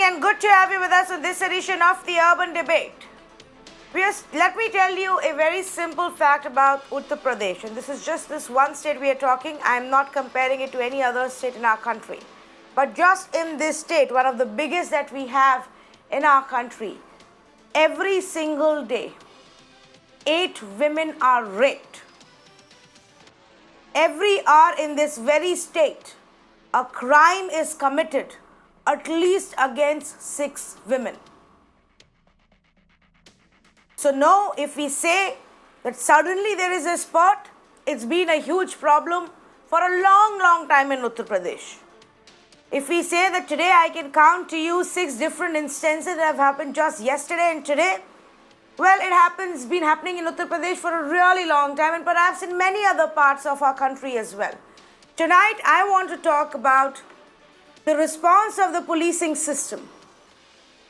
and good to have you with us on this edition of the Urban Debate. Let me tell you a very simple fact about Uttar Pradesh, and this is just this one state we are talking. I am not comparing it to any other state in our country. But just in this state, one of the biggest that we have in our country, every single day, 8 women are raped. Every hour in this very state, a crime is committed, at least against 6 women. So now, if we say that suddenly there is a spurt, it's been a huge problem for a long time in Uttar Pradesh. If we say that today I can count to you 6 different instances that have happened just yesterday and today, well, been happening in Uttar Pradesh for a really long time, and perhaps in many other parts of our country as well. Tonight, I want to talk about the response of the policing system.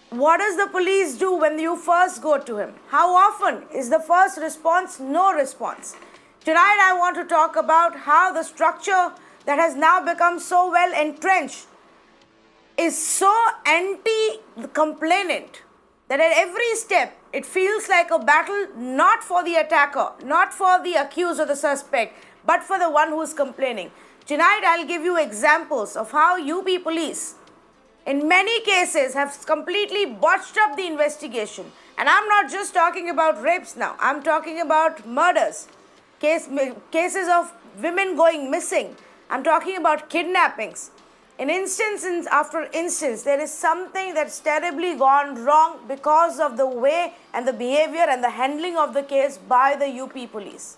What does the police do when you first go to him? How often is the first response no response? Tonight I want to talk about how the structure that has now become so well entrenched is so anti-complainant that at every step it feels like a battle not for the attacker, not for the accused or the suspect, but for the one who is complaining. Tonight I'll give you examples of how UP police in many cases have completely botched up the investigation. And I'm not just talking about rapes now. I'm talking about murders, cases of women going missing. I'm talking about kidnappings. In instance after instance, there is something that's terribly gone wrong because of the way and the behavior and the handling of the case by the UP police.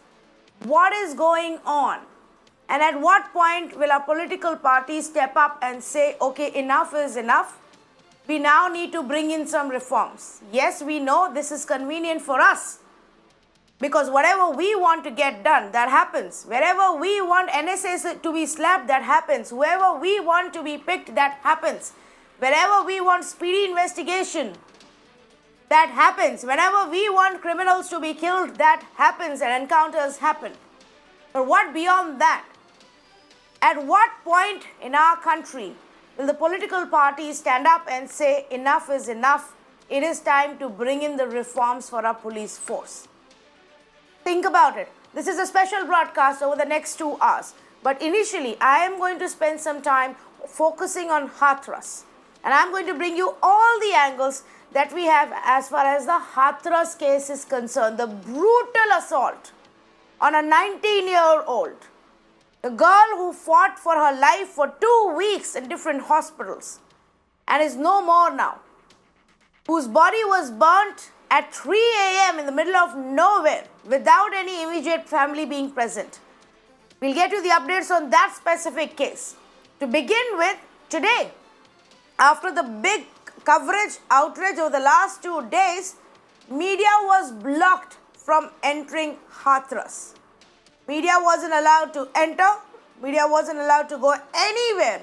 What is going on? And at what point will our political parties step up and say, okay, enough is enough? We now need to bring in some reforms. Yes, we know this is convenient for us, because whatever we want to get done, that happens. Wherever we want NSA to be slapped, that happens. Whoever we want to be picked, that happens. Wherever we want speedy investigation, that happens. Whenever we want criminals to be killed, that happens and encounters happen. But what beyond that? At what point in our country will the political parties stand up and say enough is enough? It is time to bring in the reforms for our police force. Think about it. This is a special broadcast over the next 2 hours. But initially, I am going to spend some time focusing on Hathras. And I'm going to bring you all the angles that we have as far as the Hathras case is concerned. The brutal assault on a 19-year-old. The girl who fought for her life for 2 weeks in different hospitals and is no more now. Whose body was burnt at 3 a.m. in the middle of nowhere without any immediate family being present. We'll get you the updates on that specific case. To begin with, today, after the big coverage outrage over the last 2 days, media was blocked from entering Hathras. Media wasn't allowed to enter. Media wasn't allowed to go anywhere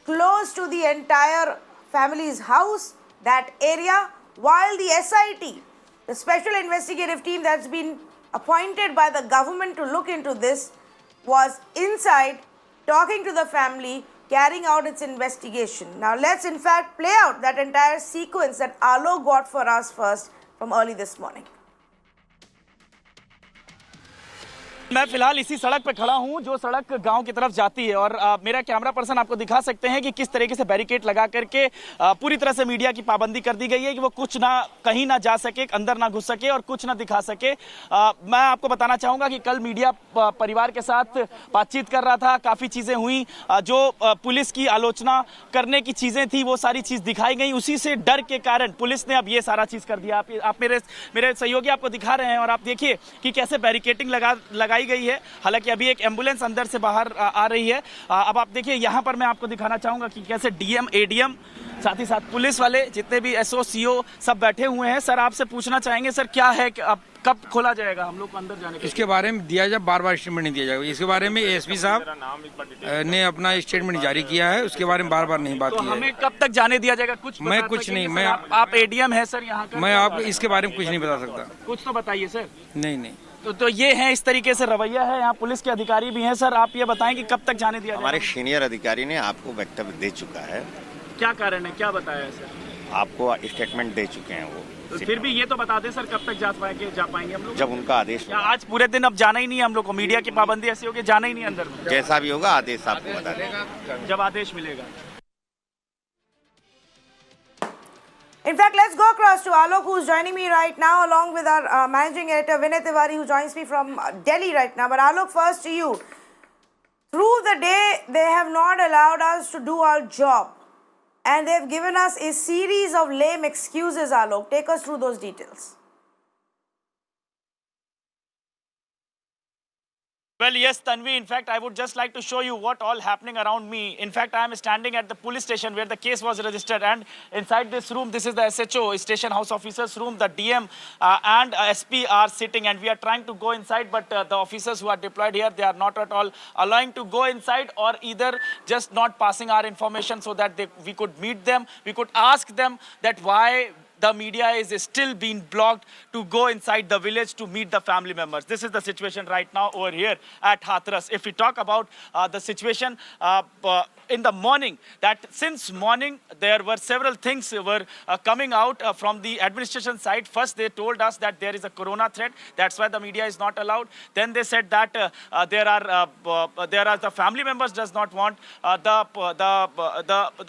close to the entire family's house, that area, while the SIT, the special investigative team that's been appointed by the government to look into this, was inside talking to the family, carrying out its investigation. Now let's in fact play out that entire sequence that Alok got for us first from early this morning. मैं फिलहाल इसी सड़क पे खड़ा हूँ जो सड़क गांव की तरफ जाती है, और मेरा कैमरा पर्सन आपको दिखा सकते हैं कि किस तरीके से बैरिकेड लगा करके पूरी तरह से मीडिया की पाबंदी कर दी गई है कि वो कुछ ना कहीं ना जा सके, अंदर ना घुस सके और कुछ ना दिखा सके। मैं आपको बताना चाहूँगा कि कल मीडिया परिवार के साथ बातचीत कर रहा था, काफ़ी चीज़ें हुई, जो पुलिस की आलोचना करने की चीज़ें थी वो सारी चीज़ दिखाई गई। उसी से डर के कारण पुलिस ने अब ये सारा चीज़ कर दिया। आप मेरे सहयोगी आपको दिखा रहे हैं और आप देखिए कि कैसे बैरिकेडिंग लगाई गई है। हालांकि अभी एक एम्बुलेंस अंदर से बाहर आ रही है। अब आप देखिए यहाँ पर मैं आपको दिखाना चाहूंगा कि कैसे डीएम, एडीएम, साथ ही साथ पुलिस वाले, जितने भी एसओ, सीओ सब बैठे हुए हैं। सर, आपसे पूछना चाहेंगे सर, क्या है कि अब कब खोला जाएगा हम लोग को अंदर जाने के? इसके बारे में दिया जाए, बार स्टेटमेंट नहीं दिया जाएगा। इसके बारे में एसपी साहब ने अपना स्टेटमेंट जारी किया है, उसके बारे में बार नहीं बात की है। हमें कब तक जाने दिया जाएगा? मैं कुछ नहीं, मैं आप एडीएम है सर यहाँ का? मैं आपको इसके बारे में कुछ नहीं बता सकता। कुछ तो बताइए सर। नहीं। तो ये है, इस तरीके से रवैया है। यहाँ पुलिस के अधिकारी भी हैं। सर, आप ये बताएं कि कब तक जाने दिया जाएगा? हमारे सीनियर अधिकारी ने आपको वक्तव्य दे चुका है। क्या कारण है, क्या बताया है सर? आपको स्टेटमेंट दे चुके हैं वो। तो फिर भी ये तो बता दें सर, कब तक जा पाएंगे हम लोग? जब उनका आदेश या होगा। आज पूरे दिन अब जाना ही नहीं है हम लोग को? मीडिया की पाबंदी ऐसी होगी, जाना ही नहीं अंदर में जैसा भी होगा आदेश आपको बता देंगे जब आदेश मिलेगा। In fact, let's go across to Alok, who's joining me right now, along with our managing editor Vinay Tiwari, who joins me from Delhi right now. But Alok, first to you. Through the day, they have not allowed us to do our job. And they've given us a series of lame excuses, Alok. Take us through those details. Well, yes, Tanvi, in fact, I would just like to show you what all happening around me. In fact, I am standing at the police station where the case was registered, and inside this room, this is the SHO, Station House Officers room, the DM and SP are sitting, and we are trying to go inside, but the officers who are deployed here, they are not at all allowing to go inside, or either just not passing our information so that we could meet them, we could ask them that why the media is still being blocked to go inside the village to meet the family members. This is the situation right now over here at Hathras. If we talk about the situation in the morning, that since morning there were several things were coming out from the administration side. First they told us that there is a corona threat, that's why the media is not allowed. Then they said that there are the family members does not want the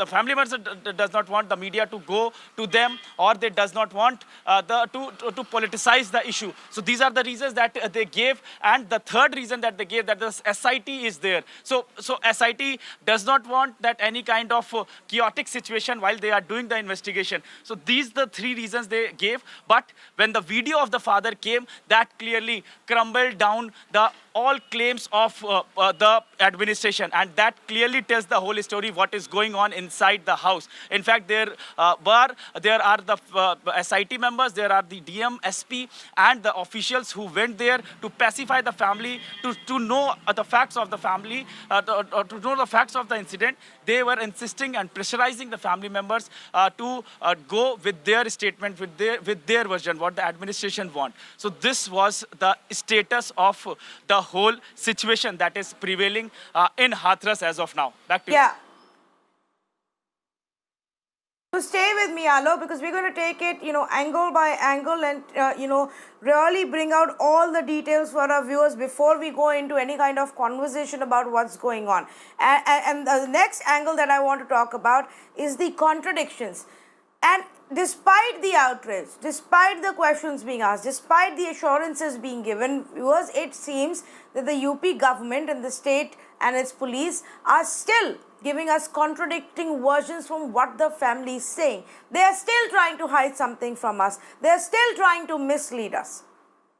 family members does not want the media to go to them, or they does not want to politicize the issue. So these are the reasons that they gave, and the third reason that they gave, that the SIT is there. So SIT does not want that any kind of chaotic situation while they are doing the investigation. So these the three reasons they gave. But when the video of the father came, that clearly crumbled down all claims of the administration, and that clearly tells the whole story what is going on inside the house. In fact, there are the SIT members, there are the DM, SP and the officials who went there to pacify the family, to know the facts of the family, to know the facts of the incident. They were insisting and pressurizing the family members to go with their statement, with their version, what the administration want. So this was the status of the whole situation that is prevailing in Hathras as of now. Back to you. Yeah. So stay with me, Alok, because we're going to take it, angle by angle, and, really bring out all the details for our viewers before we go into any kind of conversation about what's going on. And the next angle that I want to talk about is the contradictions. And despite the outrage, despite the questions being asked, despite the assurances being given, viewers, it seems that the UP government and the state and its police are still giving us contradicting versions from what the family is saying. They are still trying to hide something from us. They are still trying to mislead us.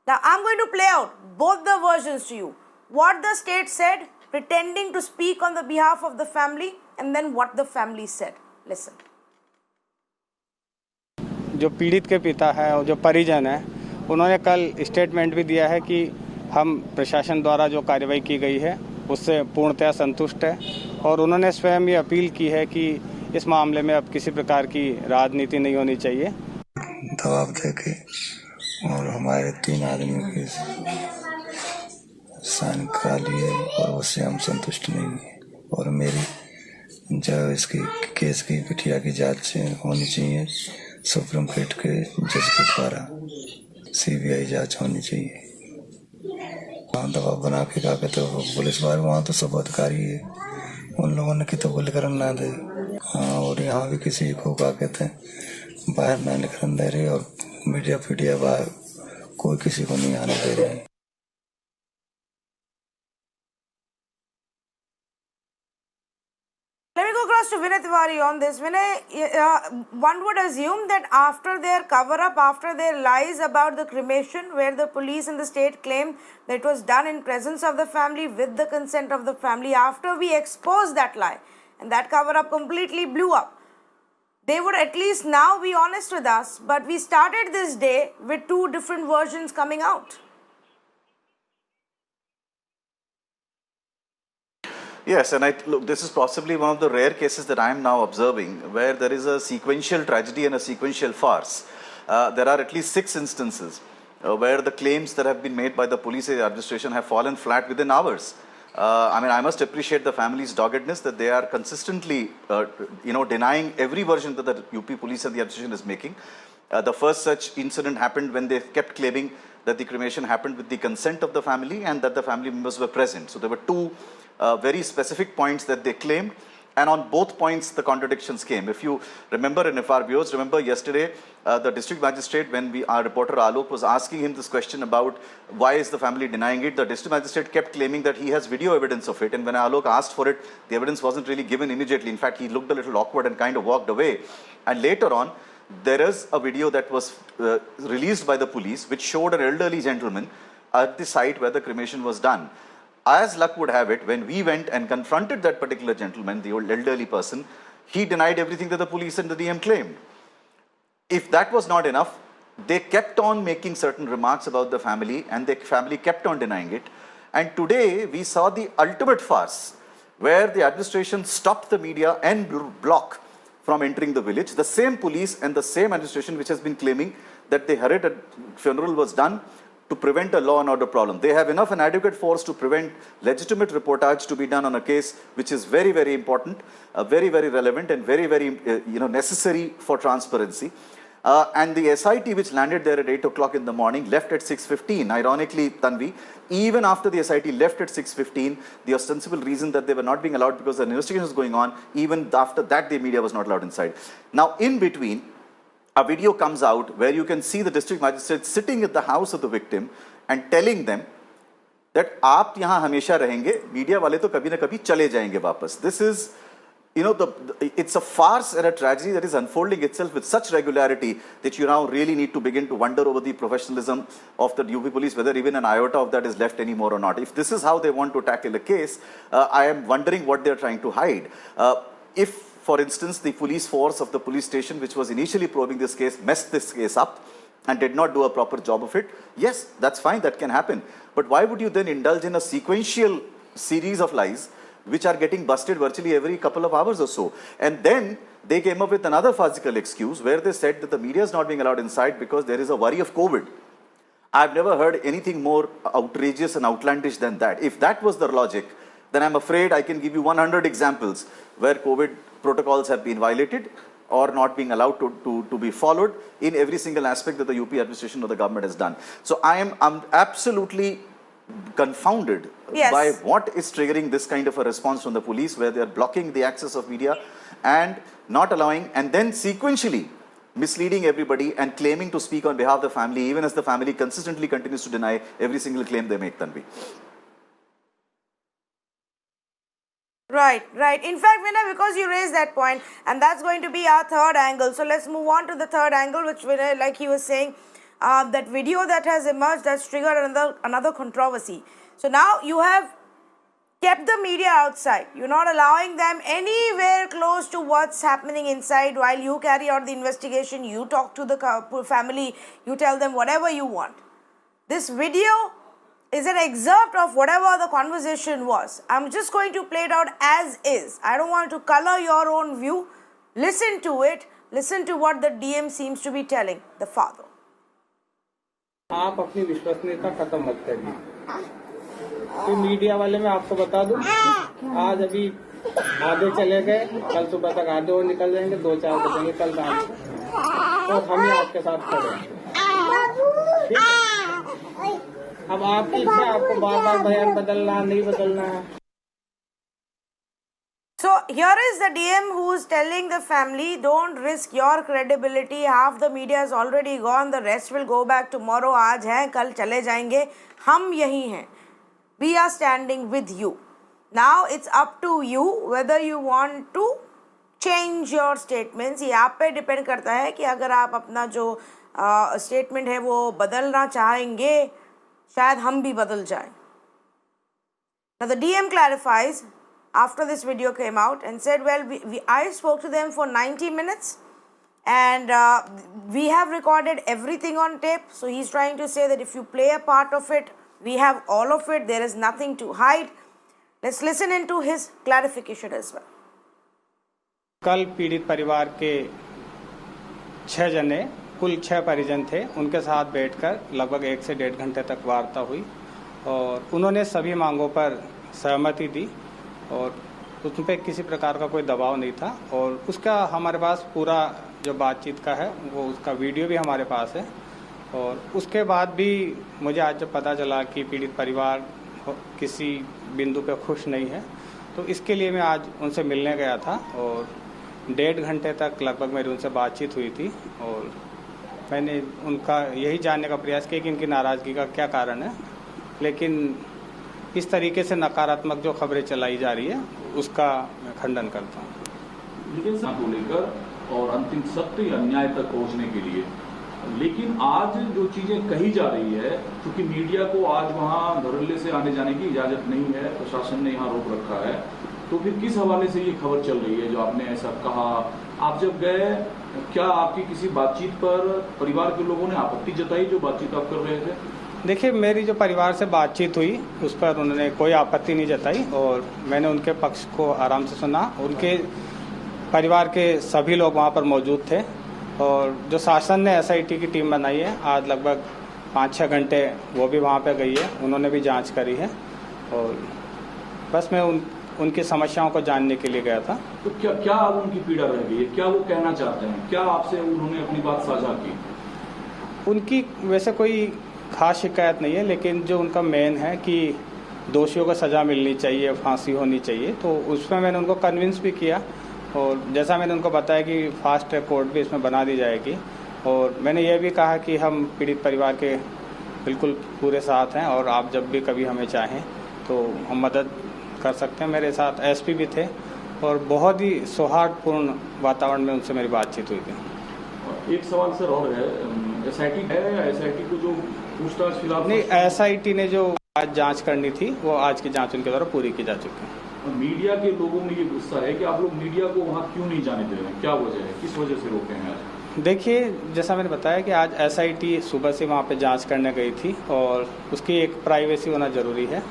Now, I'm going to play out both the versions to you. What the state said, pretending to speak on the behalf of the family, and then what the family said. Listen. जो पीड़ित के पिता है और जो परिजन है, उन्होंने कल स्टेटमेंट भी दिया है कि हम प्रशासन द्वारा जो कार्रवाई की गई है उससे पूर्णतः संतुष्ट है, और उन्होंने स्वयं ये अपील की है कि इस मामले में अब किसी प्रकार की राजनीति नहीं होनी चाहिए। दबाव देके और हमारे 3 आदमियों के साइन करा लिए, और उससे हम संतुष्ट नहीं हैं, और मेरी जो इसकी केस की बिटिया की जांच होनी चाहिए, सुप्रीम कोर्ट के जज के द्वारा CBI जांच होनी चाहिए। वहाँ दबाव बना के क्या कहते हो पुलिस वाले, वहाँ तो सब अधिकारी है, उन लोगों ने कि तो गोली करन ना दे। हाँ, और यहाँ भी किसी को क्या कहते हैं बाहर ना निकलने दे रहे, और मीडिया बाहर कोई किसी को नहीं आने दे रहे। Let me go across to Vinay Tiwari on this. Vinay, one would assume that after their cover-up, after their lies about the cremation, where the police and the state claim that it was done in presence of the family, with the consent of the family, after we exposed that lie, and that cover-up completely blew up, they would at least now be honest with us. But we started this day with 2 different versions coming out. Yes, and look, this is possibly one of the rare cases that I am now observing where there is a sequential tragedy and a sequential farce. There are at least 6 instances where the claims that have been made by the police administration have fallen flat within hours. I mean, I must appreciate the family's doggedness that they are consistently, denying every version that the UP police and the administration is making. The first such incident happened when they kept claiming that the cremation happened with the consent of the family and that the family members were present. So there were two very specific points that they claimed, and on both points the contradictions came. If you remember, and if our viewers remember, yesterday the district magistrate, when our reporter Alok was asking him this question about why is the family denying it, the district magistrate kept claiming that he has video evidence of it, and when Alok asked for it, the evidence wasn't really given immediately. In fact, he looked a little awkward and kind of walked away. And later on, there is a video that was released by the police which showed an elderly gentleman at the site where the cremation was done. As luck would have it, when we went and confronted that particular gentleman, the old elderly person, he denied everything that the police and the DM claimed. If that was not enough, they kept on making certain remarks about the family, and the family kept on denying it. And today we saw the ultimate farce, where the administration stopped the media en bloc from entering the village. The same police and the same administration which has been claiming that the Harit funeral was done to prevent a law and order problem. They have enough and adequate force to prevent legitimate reportage to be done on a case which is very, very important, very, very relevant, and very, very necessary for transparency. And the SIT which landed there at 8 o'clock in the morning left at 6:15. Ironically, Tanvi, even after the SIT left at 6:15, the ostensible reason that they were not being allowed because an investigation was going on, even after that the media was not allowed inside. Now, in between, a video comes out where you can see the district magistrate sitting at the house of the victim and telling them that आप यहाँ हमेशा रहेंगे, media वाले तो कभी ना कभी चले जाएंगे वापस. This is, it's a farce and a tragedy that is unfolding itself with such regularity that you now really need to begin to wonder over the professionalism of the UP police, whether even an iota of that is left anymore or not. If this is how they want to tackle a case, I am wondering what they are trying to hide. If, for instance, the police force of the police station, which was initially probing this case, messed this case up and did not do a proper job of it, yes, that's fine, that can happen. But why would you then indulge in a sequential series of lies which are getting busted virtually every couple of hours or so? And then they came up with another farcical excuse where they said that the media is not being allowed inside because there is a worry of COVID. I've never heard anything more outrageous and outlandish than that. If that was the logic, then I'm afraid I can give you 100 examples where COVID protocols have been violated or not being allowed to be followed in every single aspect that the UP administration or the government has done. So I'm absolutely confounded by what is triggering this kind of a response from the police, where they are blocking the access of media and not allowing, and then sequentially misleading everybody and claiming to speak on behalf of the family, even as the family consistently continues to deny every single claim they make, Tanvi. Right. In fact, Vinay, because you raised that point, and that's going to be our third angle. So let's move on to the third angle, which Vinay, like he was saying, that video that has emerged that's triggered another controversy. So now you have kept the media outside. You're not allowing them anywhere close to what's happening inside while you carry out the investigation. You talk to the family. You tell them whatever you want. This video is an excerpt of whatever the conversation was. I'm just going to play it out as is. I don't want to color your own view. Listen to it. Listen to what the DM seems to be telling the father. आप अपनी विश्वसनीयता खत्म मत करिए. तो media वाले मैं आपको बता दूं, आज अभी आधे चले गए, कल सुबह तक आधे और निकल जाएंगे, 2-4 बजेंगे कल रात को, तो हम ही आपके साथ खड़े हैं. अब आपकी इच्छा, आपको बार-बार बयान बदलना नहीं बदलना है. So here is the DM who is telling the family, don't risk your credibility. Half the media is already gone. The rest will go back tomorrow. आज है, कल चले जाएंगे. हम यही हैं. We are standing with you. Now it's up to you whether you want to change your statements. ये आप पे डिपेंड करता है कि अगर आप अपना जो स्टेटमेंट है वो बदलना चाहेंगे, शायद हम भी बदल जाएं. Now the DM clarifies after this video came out and said, well, I spoke to them for 90 minutes and we have recorded everything on tape. So he's trying to say that if you play a part of it, we have all of it. There is nothing to hide. Let's listen into his clarification as well. कल पीड़ित परिवार के 6 जने, कुल 6 परिजन थे, उनके साथ बैठकर लगभग 1 से 1.5 घंटे तक वार्ता हुई और उन्होंने सभी मांगों पर सहमति दी और उस पर किसी प्रकार का कोई दबाव नहीं था और उसका हमारे पास पूरा जो बातचीत का है वो उसका वीडियो भी हमारे पास है। और उसके बाद भी मुझे आज जब पता चला कि पीड़ित परिवार किसी बिंदु पे खुश नहीं है तो इसके लिए मैं आज उनसे मिलने गया था और 1.5 घंटे तक लगभग मेरी उनसे बातचीत हुई थी और मैंने उनका यही जानने का प्रयास किया कि इनकी नाराज़गी का क्या कारण है। लेकिन इस तरीके से नकारात्मक जो खबरें चलाई जा रही है उसका मैं खंडन करता हूँ। लेकिन को लेकर और अंतिम सत्य या न्याय तक पहुंचने के लिए, लेकिन आज जो चीजें कही जा रही है, क्योंकि मीडिया को आज वहां धड़ल्ले से आने जाने की इजाजत नहीं है, प्रशासन ने यहाँ रोक रखा है, तो फिर किस हवाले से ये खबर चल रही है जो आपने ऐसा कहा? आप जब गए, क्या आपकी किसी बातचीत पर परिवार के लोगों ने आपत्ति जताई जो बातचीत आप कर रहे थे? देखिए, मेरी जो परिवार से बातचीत हुई उस पर उन्होंने कोई आपत्ति नहीं जताई और मैंने उनके पक्ष को आराम से सुना। उनके परिवार के सभी लोग वहाँ पर मौजूद थे और जो शासन ने SIT की टीम बनाई है, आज लगभग 5-6 घंटे वो भी वहाँ पे गई है, उन्होंने भी जांच करी है और बस मैं उनकी समस्याओं को जानने के लिए गया था। तो क्या अब उनकी पीड़ा रह गई है? क्या वो कहना चाहते हैं? क्या आपसे उन्होंने अपनी बात साझा की? उनकी वैसे कोई खास शिकायत नहीं है, लेकिन जो उनका मेन है कि दोषियों को सज़ा मिलनी चाहिए, फांसी होनी चाहिए, तो उसमें मैंने उनको कन्विंस भी किया और जैसा मैंने उनको बताया कि फास्ट ट्रैक कोर्ट भी इसमें बना दी जाएगी और मैंने ये भी कहा कि हम पीड़ित परिवार के बिल्कुल पूरे साथ हैं और आप जब भी कभी हमें चाहें तो हम मदद कर सकते हैं। मेरे साथ SP भी थे और बहुत ही सौहार्दपूर्ण वातावरण में उनसे मेरी बातचीत हुई थी। एक सवाल सर और है, SIT है या SIT को जो पूछताछ फिलहाल नहीं, SIT ने जो आज जांच करनी थी वो आज की जांच उनके द्वारा पूरी की जा चुकी है। मीडिया के लोगों में ये गुस्सा है कि आप लोग मीडिया को वहाँ क्यों नहीं जाने दे रहे हैं? क्या वजह है, किस वजह से रोके हैं आज? देखिए, जैसा मैंने बताया कि आज SIT सुबह से वहाँ पे जांच करने गई थी और उसकी एक प्राइवेसी होना ज़रूरी है।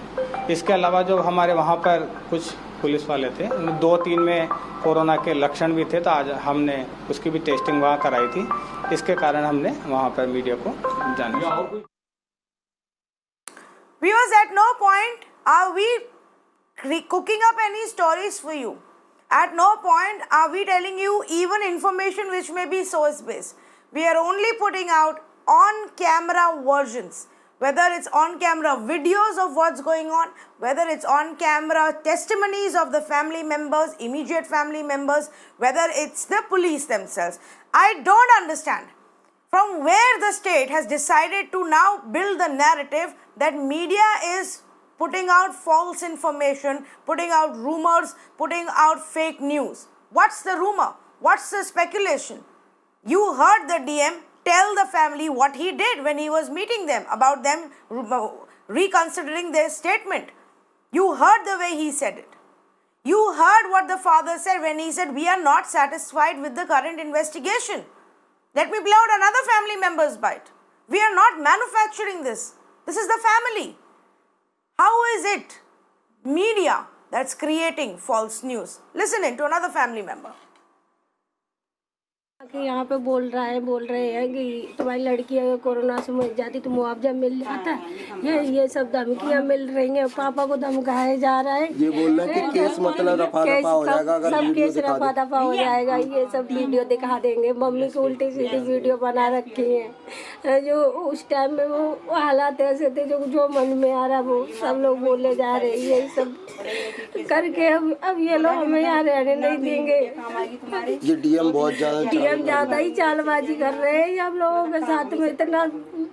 इसके अलावा जो हमारे वहाँ पर कुछ पुलिस वाले थे, उनमें 2-3 में कोरोना के लक्षण भी थे, तो आज हमने उसकी भी टेस्टिंग वहाँ कराई थी। इसके कारण हमने वहाँ पर मीडिया को जाने। Viewers, at no point are we cooking up any stories for you. At no point are we telling you even information which may be source based. We are only putting out on camera versions, whether it's on camera videos of what's going on, whether it's on camera testimonies of the family members, immediate family members, whether it's the police themselves. I don't understand from where the state has decided to now build the narrative that media is putting out false information, putting out rumors, putting out fake news. What's the rumor? What's the speculation? You heard the DM tell the family what he did when he was meeting them, about them reconsidering their statement. You heard the way he said it. You heard what the father said when he said, we are not satisfied with the current investigation. Let me play out another family member's bite. We are not manufacturing this. This is the family. How is it media that's creating false news? Listen in to another family member. कि यहाँ पे बोल रहे हैं कि तुम्हारी लड़की अगर कोरोना से मर जाती तो मुआवजा मिल जाता है। ये सब धमकियाँ मिल रही हैं, पापा को धमकाया जा रहा है। ये बोल रहे हैं कि केस मतलब रफा दफा हो जाएगा, अगर सब केस रफा दफा हो जाएगा। ये सब वीडियो दिखा देंगे। मम्मी को उल्टी सीधी वीडियो बना रखी है। जो उस टाइम में वो हालात ऐसे थे, जो मन में आ रहा वो सब लोग बोले जा रहे। यही सब करके अब ये लोग हमें यहाँ रहने नहीं देंगे। ये DM बहुत ज्यादा ही चालबाजी कर रहे हैं। हम लोगों के साथ में इतना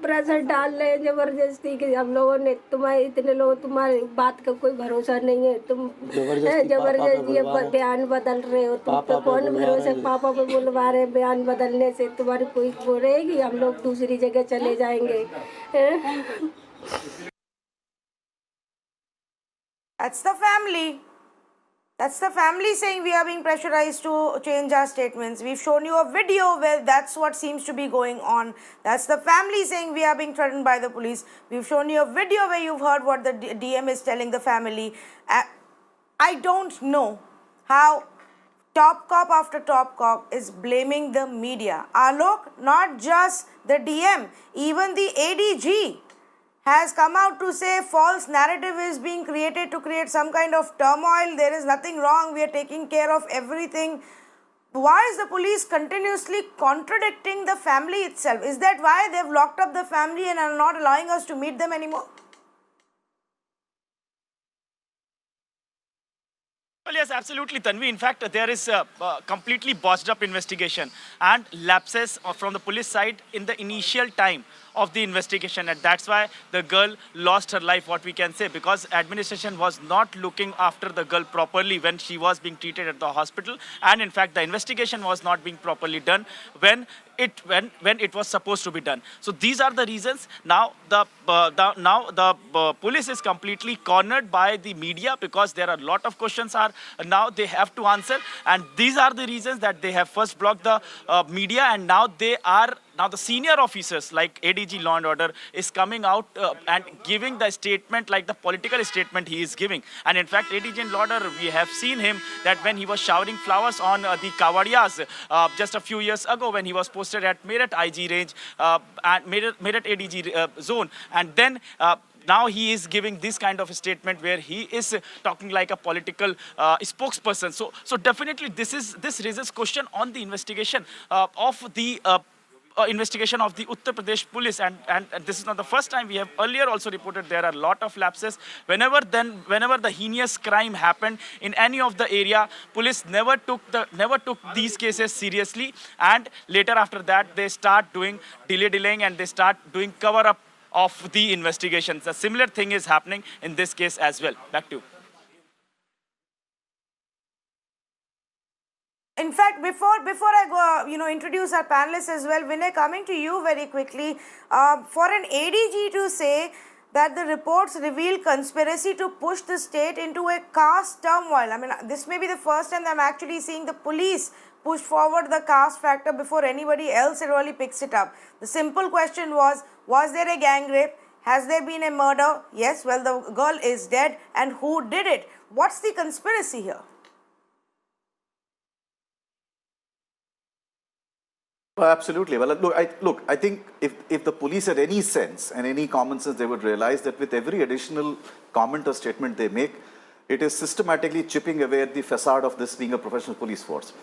प्रेशर डाल रहे हैं जबरदस्ती कि हम लोगों ने इतने लोग तुम्हारी बात का कोई भरोसा नहीं है, तुम जबरदस्ती बयान बदल रहे हो, तुम पे कौन भरोसा? पापा पे बुलवा रहे, बयान बदलने से तुम्हारी कोई वो रहेगी, हम लोग दूसरी जगह चले जाएंगे। That's the family. That's the family saying we are being pressurized to change our statements. We've shown you a video where that's what seems to be going on. That's the family saying we are being threatened by the police. We've shown you a video where you've heard what the DM is telling the family. I don't know how top cop after top cop is blaming the media. Alok, not just the DM, even the ADG has come out to say false narrative is being created to create some kind of turmoil. There is nothing wrong. We are taking care of everything. Why is the police continuously contradicting the family itself? Is that why they've locked up the family and are not allowing us to meet them anymore? Well, yes, absolutely, Tanvi. In fact, there is a completely botched up investigation and lapses from the police side in the initial time of the investigation, and that's why the girl lost her life, what we can say, because administration was not looking after the girl properly when she was being treated at the hospital, and in fact the investigation was not being properly done when it was supposed to be done. So these are the reasons. Now the police is completely cornered by the media because there are a lot of questions are now they have to answer, and these are the reasons that they have first blocked the media, and now the senior officers like ADG Law and Order is coming out and giving the statement like the political statement he is giving. And in fact, ADG Law and Order, we have seen him that when he was showering flowers on the Kawadiyas just a few years ago when he was posted at Meerut IG range and Meerut ADG zone. And then now he is giving this kind of a statement where he is talking like a political spokesperson. So definitely this raises question on the investigation of the investigation of the Uttar Pradesh police, and this is not the first time. We have earlier also reported there are a lot of lapses. Whenever the heinous crime happened in any of the area, police never took these cases seriously, and later after that they start doing delaying and they start doing cover up of the investigations. A similar thing is happening in this case as well. Back to you. In fact, before I go, introduce our panelists as well, Vinay, coming to you very quickly, for an ADG to say that the reports reveal conspiracy to push the state into a caste turmoil. I mean, this may be the first time I'm actually seeing the police push forward the caste factor before anybody else really picks it up. The simple question was there a gang rape? Has there been a murder? Yes, well, the girl is dead, and who did it? What's the conspiracy here? Absolutely. Well, I think if the police had any sense and any common sense, they would realize that with every additional comment or statement they make, it is systematically chipping away at the facade of this being a professional police force.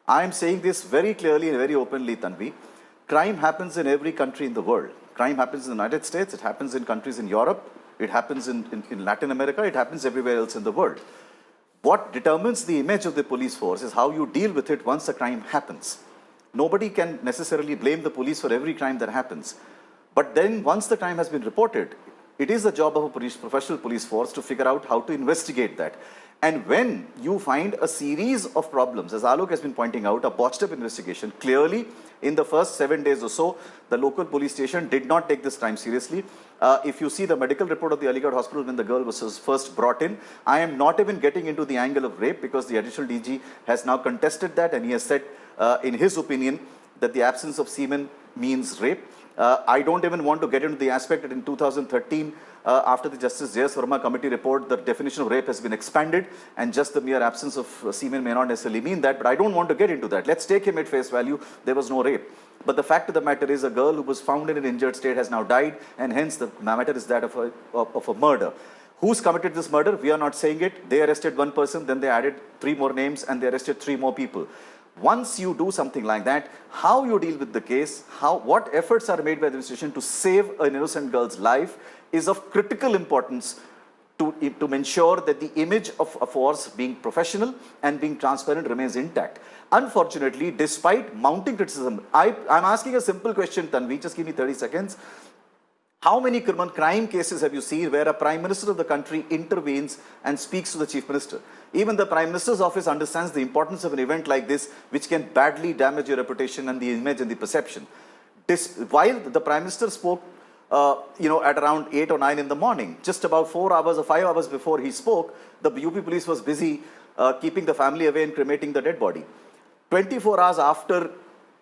I am saying this very clearly and very openly, Tanvi. Crime happens in every country in the world. Crime happens in the United States, it happens in countries in Europe, it happens in Latin America, it happens everywhere else in the world. What determines the image of the police force is how you deal with it once a crime happens. Nobody can necessarily blame the police for every crime that happens. But then once the crime has been reported, it is the job of a professional police force to figure out how to investigate that. And when you find a series of problems, as Alok has been pointing out, a botched up investigation, clearly in the first 7 days or so, the local police station did not take this crime seriously. If you see the medical report of the Aligarh hospital when the girl was first brought in, I am not even getting into the angle of rape because the additional DG has now contested that, and he has said in his opinion that the absence of semen means rape. I don't even want to get into the aspect that in 2013, after the Justice J.S. Verma committee report, the definition of rape has been expanded, and just the mere absence of semen may not necessarily mean that, but I don't want to get into that. Let's take him at face value. There was no rape. But the fact of the matter is a girl who was found in an injured state has now died, and hence the matter is that of a murder. Who's committed this murder? We are not saying it. They arrested one person, then they added 3 more names, and they arrested 3 more people. Once you do something like that, how you deal with the case, what efforts are made by the institution to save an innocent girl's life is of critical importance to ensure that the image of a force being professional and being transparent remains intact. Unfortunately, despite mounting criticism, I'm asking a simple question, Tanvi, just give me 30 seconds. How many crime cases have you seen where a Prime Minister of the country intervenes and speaks to the Chief Minister? Even the Prime Minister's office understands the importance of an event like this, which can badly damage your reputation and the image and the perception. While the Prime Minister spoke, at around 8 or 9 in the morning, just about 4 hours or 5 hours before he spoke, the UP police was busy keeping the family away and cremating the dead body. 24 hours after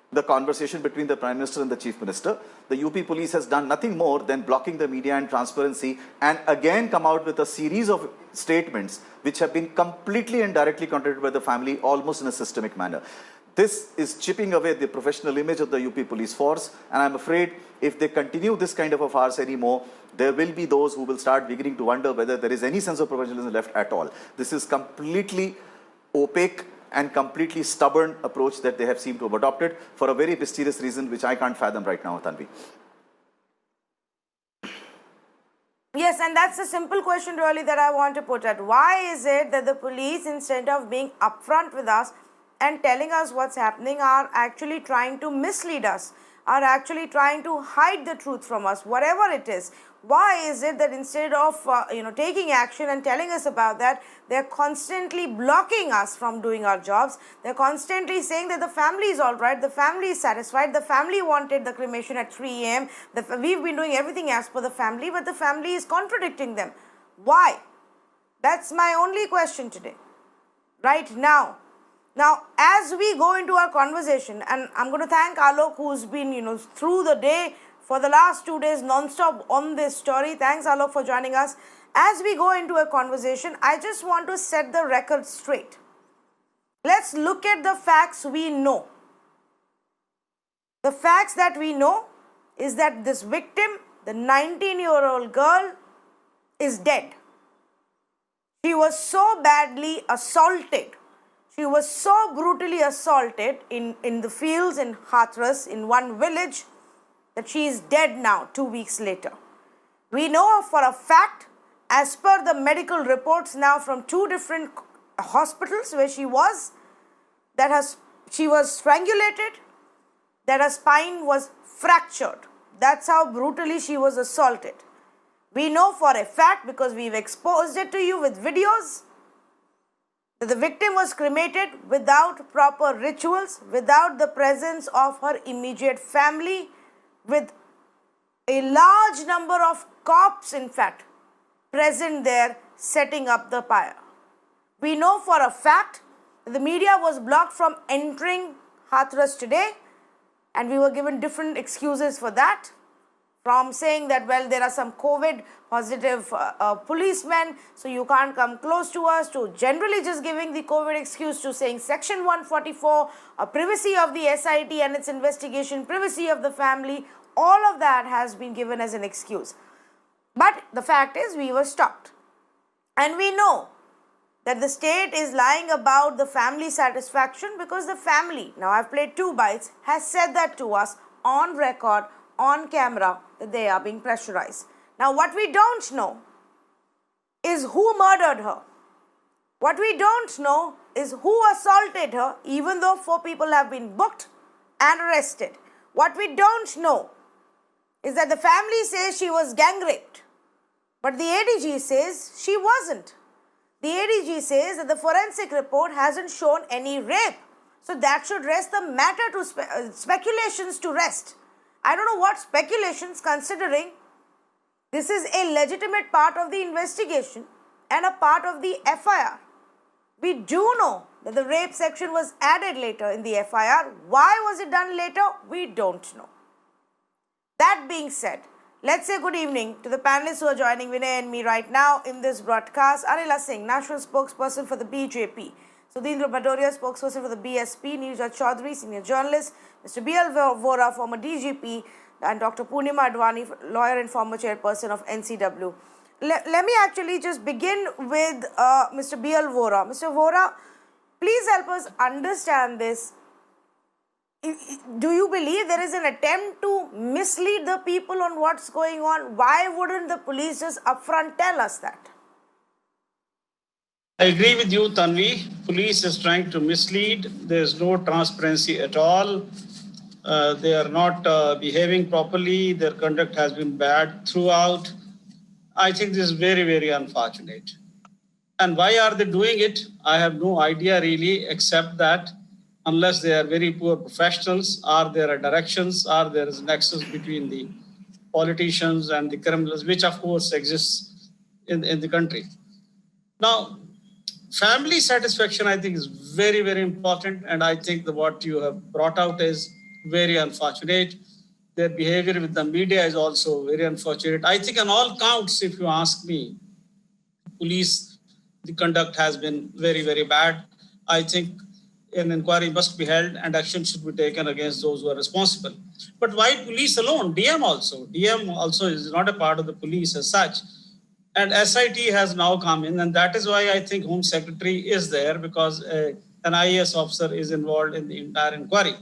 the conversation between the Prime Minister and the Chief Minister, the UP police has done nothing more than blocking the media and transparency, and again come out with a series of statements which have been completely and directly contradicted by the family almost in a systemic manner. This is chipping away the professional image of the UP police force, and I'm afraid if they continue this kind of a farce anymore, there will be those who will start beginning to wonder whether there is any sense of professionalism left at all. This is completely opaque and completely stubborn approach that they have seemed to have adopted for a very mysterious reason which I can't fathom right now, Tanvi. Yes, and that's a simple question really that I want to put at. Why is it that the police, instead of being upfront with us and telling us what's happening, are actually trying to mislead us, are actually trying to hide the truth from us, whatever it is? Why is it that instead of taking action and telling us about that, they're constantly blocking us from doing our jobs? They're constantly saying that the family is all right, the family is satisfied, the family wanted the cremation at 3 a.m. We've been doing everything as per the family, but the family is contradicting them. Why? That's my only question today, right now. Now, as we go into our conversation, and I'm going to thank Alok, who's been, through the day for the last 2 days non-stop on this story. Thanks, Alok, for joining us. As we go into a conversation, I just want to set the record straight. Let's look at the facts we know. The facts that we know is that this victim, the 19-year-old girl, is dead. She was so badly assaulted. She was so brutally assaulted in the fields in Hathras, in one village, that she is dead now 2 weeks later. We know for a fact, as per the medical reports now from 2 different hospitals where she was, she was strangulated, that her spine was fractured. That's how brutally she was assaulted. We know for a fact, because we've exposed it to you with videos, that the victim was cremated without proper rituals, without the presence of her immediate family, with a large number of cops, in fact, present there setting up the pyre. We know for a fact that the media was blocked from entering Hathras today, and we were given different excuses for that, from saying that, well, there are some COVID positive policemen, so you can't come close to us, to generally just giving the COVID excuse, to saying Section 144, privacy of the SIT and its investigation, privacy of the family. All of that has been given as an excuse. But the fact is, we were stopped. And we know that the state is lying about the family satisfaction, because the family, now I've played 2 bites, has said that to us on record, on camera, that they are being pressurized. Now what we don't know is who murdered her. What we don't know is who assaulted her, even though 4 people have been booked and arrested. What we don't know is that the family says she was gang raped, but the ADG says she wasn't. The ADG says that the forensic report hasn't shown any rape. So that should rest the matter to speculations to rest. I don't know what speculations, considering this is a legitimate part of the investigation and a part of the FIR. We do know that the rape section was added later in the FIR. Why was it done later? We don't know. That being said, let's say good evening to the panelists who are joining Vinay and me right now in this broadcast. Anila Singh, National Spokesperson for the BJP. Sudhindra Bhadoria, Spokesperson for the BSP. Neerja Chaudhary, Senior Journalist. Mr. B.L. Vora, former DGP. And Dr. Purnima Advani, lawyer and former chairperson of NCW. Let me actually just begin with Mr. B.L. Vora. Mr. Vora, please help us understand this. Do you believe there is an attempt to mislead the people on what's going on? Why wouldn't the police just upfront tell us that? I agree with you, Tanvi. Police is trying to mislead. There's no transparency at all. They are not behaving properly. Their conduct has been bad throughout. I think this is very, very unfortunate. And why are they doing it? I have no idea really, except that unless they are very poor professionals, or there are directions, or there is a nexus between the politicians and the criminals, which of course exists in the country. Now, family satisfaction, I think, is very, very important. And I think that what you have brought out is very unfortunate. Their behavior with the media is also very unfortunate. I think on all counts, if you ask me, police, the conduct has been very, very bad. I think an inquiry must be held and action should be taken against those who are responsible. But why police alone? DM also is not a part of the police as such. And SIT has now come in, and that is why I think Home Secretary is there, because an IAS officer is involved in the entire inquiry.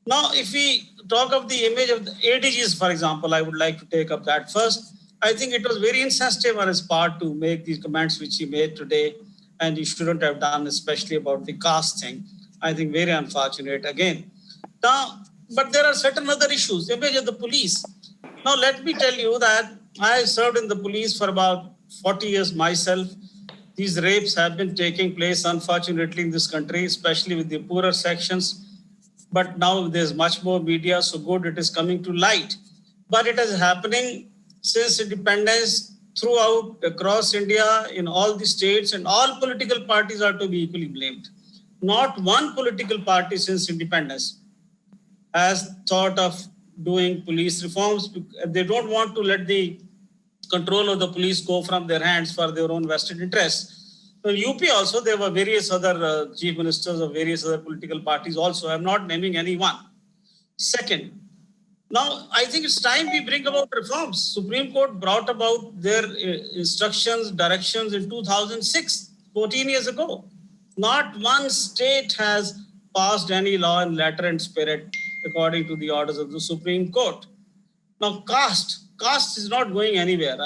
Now, if we talk of the image of the ADGs, for example, I would like to take up that first. I think it was very insensitive on his part to make these comments which he made today, and he shouldn't have done, especially about the caste thing. I think very unfortunate again. Now, but there are certain other issues, image of the police. Now, let me tell you that I served in the police for about 40 years myself. These rapes have been taking place, unfortunately, in this country, especially with the poorer sections. But now there's much more media, so good, it is coming to light. But it is happening since independence throughout, across India, in all the states, and all political parties are to be equally blamed. Not one political party since independence has thought of doing police reforms. They don't want to let the control of the police go from their hands for their own vested interests. In UP also, there were various other chief ministers of various other political parties also. I'm not naming anyone. Second, now I think it's time we bring about reforms. Supreme Court brought about their instructions, directions in 2006, 14 years ago. Not one state has passed any law in letter and spirit according to the orders of the Supreme Court. Now, caste is not going anywhere.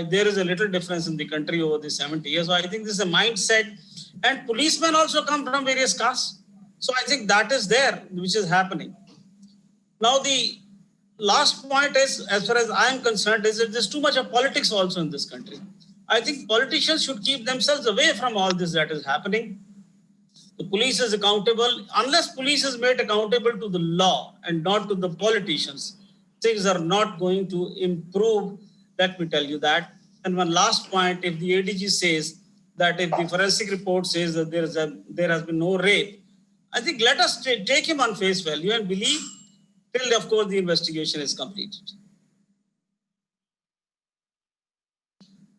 There is a little difference in the country over the 70 years. So I think this is a mindset. And policemen also come from various castes. So I think that is there, which is happening. Now, the last point is, as far as I am concerned, is that there's too much of politics also in this country. I think politicians should keep themselves away from all this that is happening. The police is accountable. Unless police is made accountable to the law and not to the politicians, things are not going to improve. Let me tell you that. And one last point, if the ADG says that if the forensic report says that there has been no rape, I think let us take him on face value and believe till, of course, the investigation is completed.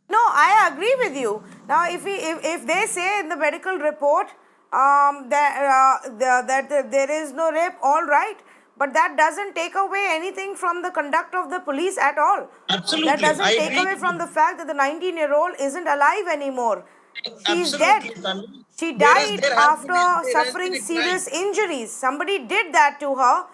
No, I agree with you. Now, if they say in the medical report that there is no rape, all right. But that doesn't take away anything from the conduct of the police at all. Absolutely. That doesn't take away from the fact that the 19-year-old isn't alive anymore. She's dead. She died after suffering serious injuries. Somebody did that to her.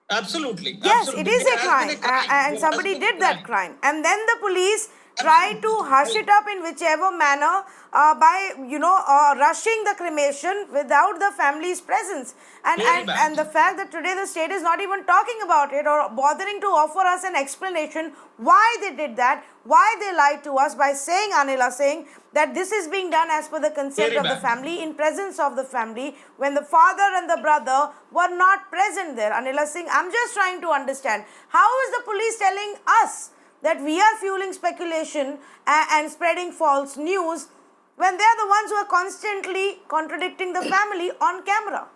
Absolutely. Yes, absolutely. it is a crime. And somebody did that crime. And then the police try to hush it up in whichever manner by, rushing the cremation without the family's presence. And the fact that today the state is not even talking about it or bothering to offer us an explanation why they did that, why they lied to us by saying, Anila saying, that this is being done as per the consent of the family, in presence of the family, when the father and the brother were not present there. Anila Singh, I'm just trying to understand, how is the police telling us that we are fueling speculation and spreading false news when they are the ones who are constantly contradicting the family on camera?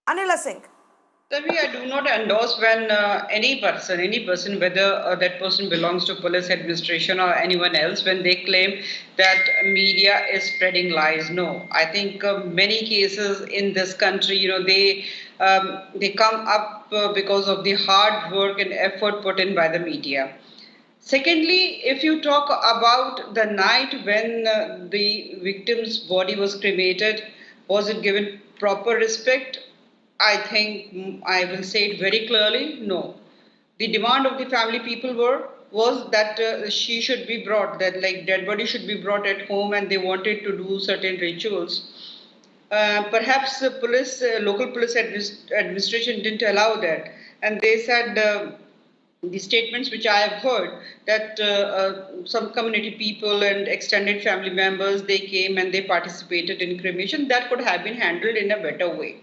Anila Singh. Savi, I do not endorse when any person, whether that person belongs to police administration or anyone else, when they claim that media is spreading lies. No, I think many cases in this country, they come up because of the hard work and effort put in by the media. Secondly, if you talk about the night when the victim's body was cremated, was it given proper respect? I think I will say it very clearly, no. The demand of the family people was that she should be brought, that like dead body should be brought at home, and they wanted to do certain rituals. Perhaps the local police administration didn't allow that, and they said the statements which I have heard that some community people and extended family members, they came and they participated in cremation. That could have been handled in a better way.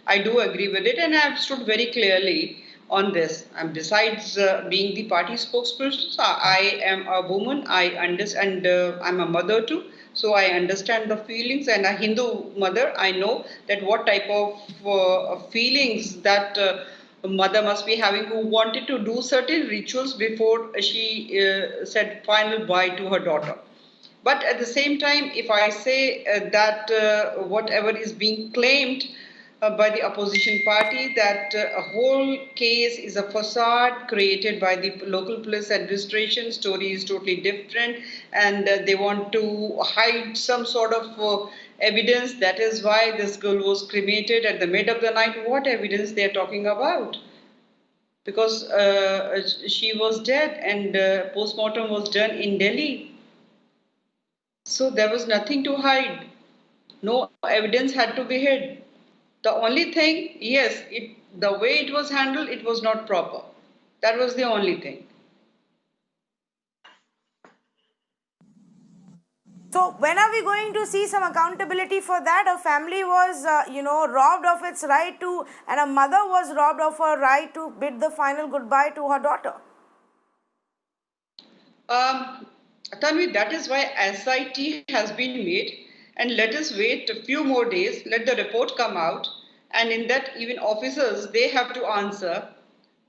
I do agree with it, and I have stood very clearly on this. And besides being the party spokesperson, I am a woman. I understand, and I'm a mother too. So I understand the feelings, and a Hindu mother, I know that what type of feelings that a mother must be having, who wanted to do certain rituals before she said final bye to her daughter. But at the same time, if I say that whatever is being claimed by the opposition party, that a whole case is a facade created by the local police administration, story is totally different, and they want to hide some sort of evidence. That is why this girl was cremated at the mid of the night. What evidence they are talking about? Because she was dead, and post-mortem was done in Delhi. So there was nothing to hide. No evidence had to be hid. The only thing, yes, the way it was handled, it was not proper. That was the only thing. So when are we going to see some accountability for that? A family was, robbed of its right to, and a mother was robbed of her right to bid the final goodbye to her daughter. Tanvi, that is why SIT has been made, and let us wait a few more days, let the report come out, and in that even officers, they have to answer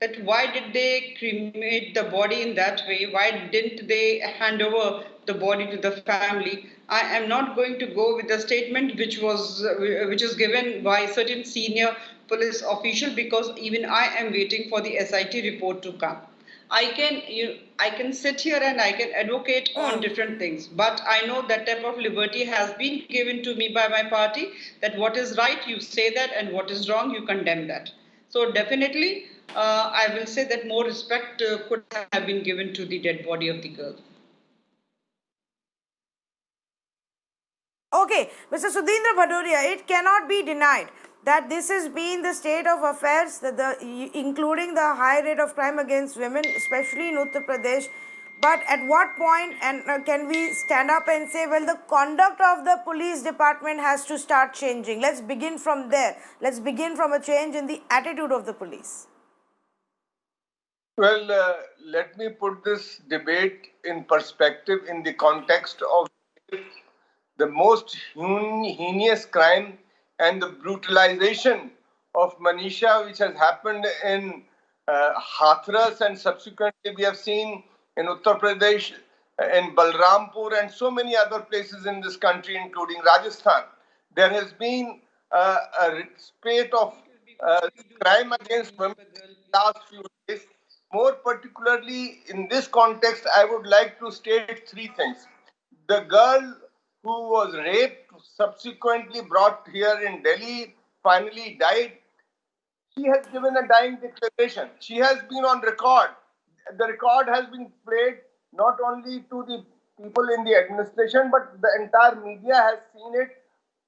that why did they cremate the body in that way, why didn't they hand over the body to the family. I am not going to go with the statement which was given by certain senior police official, because even I am waiting for the SIT report to come. I can sit here and I can advocate on different things, but I know that type of liberty has been given to me by my party, that what is right you say that, and what is wrong you condemn that. So definitely I will say that more respect could have been given to the dead body of the girl. Okay, Mr. Sudhindra Bhadoria, it cannot be denied that this has been the state of affairs, including the high rate of crime against women, especially in Uttar Pradesh. But at what point can we stand up and say, well, the conduct of the police department has to start changing? Let's begin from there. Let's begin from a change in the attitude of the police. Well, let me put this debate in perspective in the context of the most heinous crime and the brutalization of Manisha, which has happened in Hathras, and subsequently we have seen in Uttar Pradesh, in Balrampur, and so many other places in this country, including Rajasthan. There has been a spate of crime against women in the last few days. More particularly in this context, I would like to state three things. The girl who was raped, subsequently brought here in Delhi, finally died. She has given a dying declaration. She has been on record. The record has been played not only to the people in the administration, but the entire media has seen it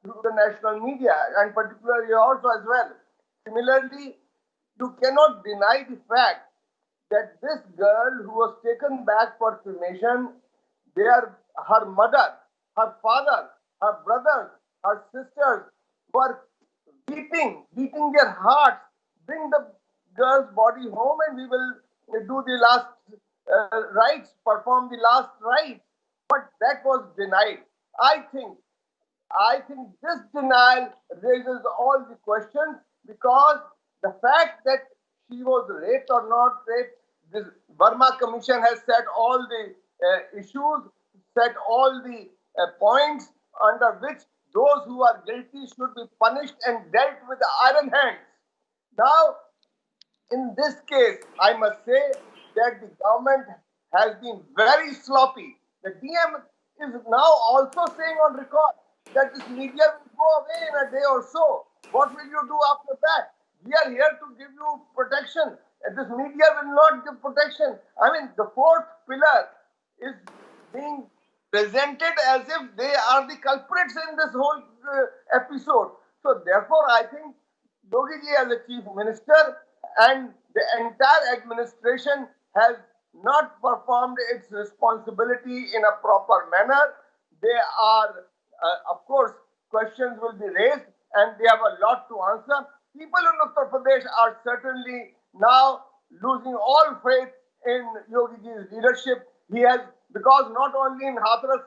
through the national media, and particularly also as well. Similarly, you cannot deny the fact that this girl who was taken back for cremation, her mother, her father, her brothers, her sisters were beating their hearts. Bring the girl's body home and we will do the last rites, perform the last rites. But that was denied. I think this denial raises all the questions, because the fact that she was raped or not raped, this Verma Commission has set all the issues, set all the points under which those who are guilty should be punished and dealt with iron hands. Now, in this case, I must say that the government has been very sloppy. The DM is now also saying on record that this media will go away in a day or so. What will you do after that? We are here to give you protection. This media will not give protection. I mean, the fourth pillar is being presented as if they are the culprits in this whole episode. So therefore, I think Yogi ji as a chief minister and the entire administration has not performed its responsibility in a proper manner. They are, of course, questions will be raised and they have a lot to answer. People in Uttar Pradesh are certainly now losing all faith in Yogi ji's leadership. He has, because not only in Hathras,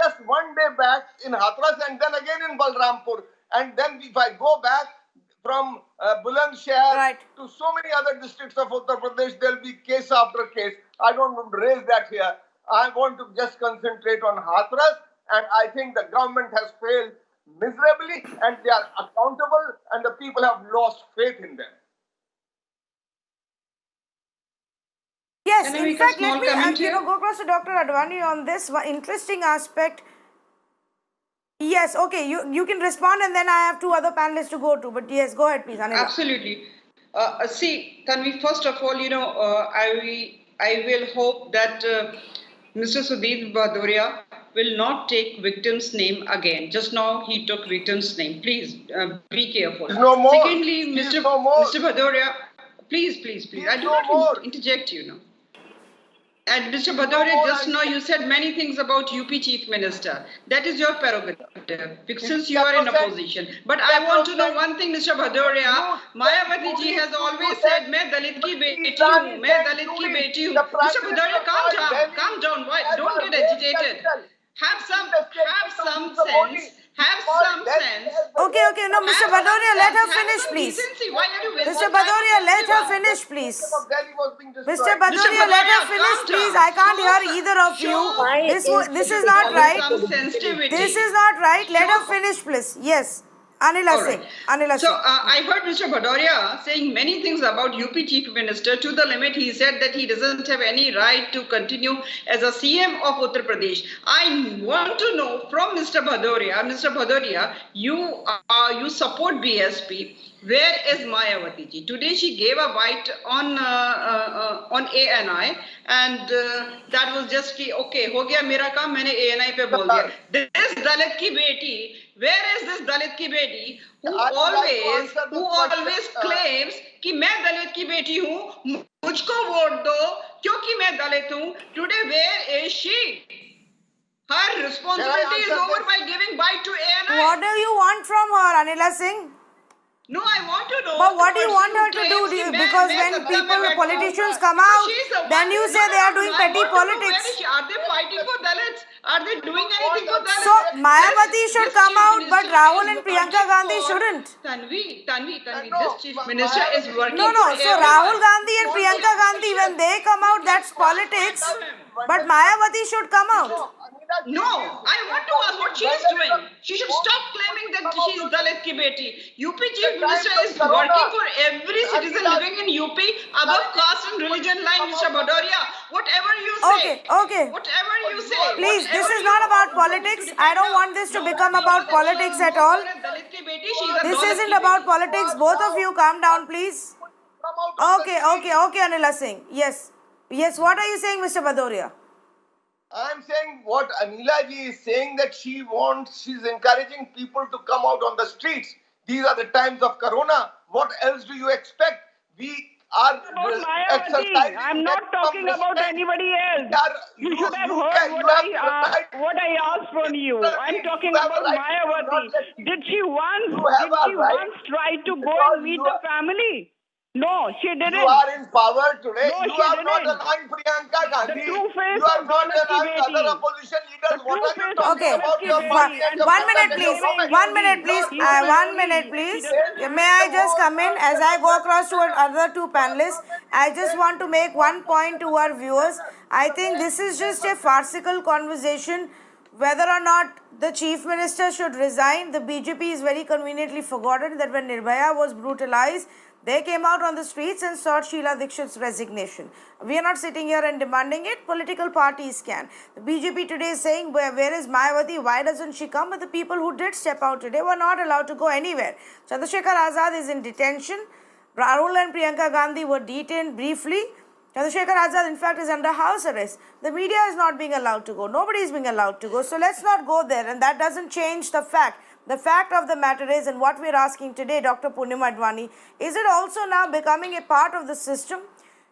just one day back in Hathras and then again in Balrampur, and then if I go back from Bulandshahr to so many other districts of Uttar Pradesh, there will be case after case. I don't want to raise that here. I want to just concentrate on Hathras, and I think the government has failed miserably, and they are accountable, and the people have lost faith in them. Yes, Can I in make a fact, small let me comment here? go across to Dr. Advani on this one interesting aspect. Yes, okay, you can respond, and then I have two other panelists to go to. But yes, go ahead, please, Anila. Absolutely. See, Tanvi, first of all, I will hope that Mr. Sudhir Bhadoria will not take victim's name again. Just now he took victim's name. Please be careful. No more. Secondly, Mr. Bhadoria, please. I do not interject, And Mr. Bhadoria, just now you said many things about UP Chief Minister. That is your prerogative, since you are in opposition. But I want to know one thing, Mr. Bhadoria. Mayawati ji has always said, "मैं दलित की बेटी हूँ, मैं दलित की बेटी हूँ." Mr. Bhadoria, calm down. Why? Don't get agitated. Have some sense. Have some sense. Okay, no, Mr. Bhadoria, let her finish, please. Why are you wasting Mr. Bhadoria, let her finish, please. Mr. Bhadoria, let her finish, please. I can't hear either of you. This is not right. This is not right. Let her finish, please. Yes. Anila Singh. So I heard Mr. Bhadoria saying many things about UP Chief Minister. To the limit, he said that he doesn't have any right to continue as a CM of Uttar Pradesh. I want to know from Mr. Bhadoria, you support BSP. Where is Mayawati ji? Today she gave a bite on ANI, and that was just okay. हो गया मेरा काम, मैंने ANI पे बोल दिया. This Dalit ki beti. Where is this Dalit ki beti who always claims कि मैं दलित की बेटी हूँ, मुझको वोट दो क्योंकि मैं दलित हूँ. Today where is she? Her responsibility is over by giving bite to ANI. What do you want from her, Anila Singh? No, I want to know. But what do you want her to do? Because when politicians come out, then you say they are doing petty politics. Are they fighting for Dalits? Are they doing anything for Dalits? So Mayawati should come out, but Rahul and Priyanka Gandhi shouldn't. Tanvi, this chief minister is working No. for So Rahul Gandhi and Priyanka Gandhi, when they come out, that's politics. But Mayawati should come out. No, I want to ask what she is doing. She should stop claiming that she is Dalit ki beti. UP Chief Minister is working for every citizen living in UP above caste and religion line, Mr. Bhadoria. Whatever you say. Okay. Whatever you say. Please, this is not about politics. I don't want this to become about politics at all. This isn't about politics. Both of you calm down, please. Okay, Anila Singh. Yes, what are you saying, Mr. Bhadoria? I'm saying what Anila ji is saying, that she's encouraging people to come out on the streets. These are the times of Corona. What else do you expect? We are exercising. I'm not talking about anybody else. You should have heard what I asked from you. I'm talking about Mayawati. Did she once try to go and meet the family? No, she didn't. You are in power today. No, you she are didn't. not allowing Priyanka Gandhi. The true face you are of not Dalit ki allowing beti. other opposition leaders. What are you face talking Okay, about? Your party and your 1 minute, please. government? 1 minute, please. 1 minute, please. May I just come in as I go across to our other two panelists? I just want to make one point to our viewers. I think this is just a farcical conversation. Whether or not the chief minister should resign, the BJP is very conveniently forgotten that when Nirbhaya was brutalized, they came out on the streets and sought Sheila Dikshit's resignation. We are not sitting here and demanding it. Political parties can. The BJP today is saying, where is Mayawati? Why doesn't she come? But the people who did step out today were not allowed to go anywhere. Chandrasekhar Azad is in detention. Rahul and Priyanka Gandhi were detained briefly. Chandrasekhar Azad, in fact, is under house arrest. The media is not being allowed to go. Nobody is being allowed to go. So let's not go there. And that doesn't change the fact. The fact of the matter is, and what we're asking today, Dr. Purnima Advani, is it also now becoming a part of the system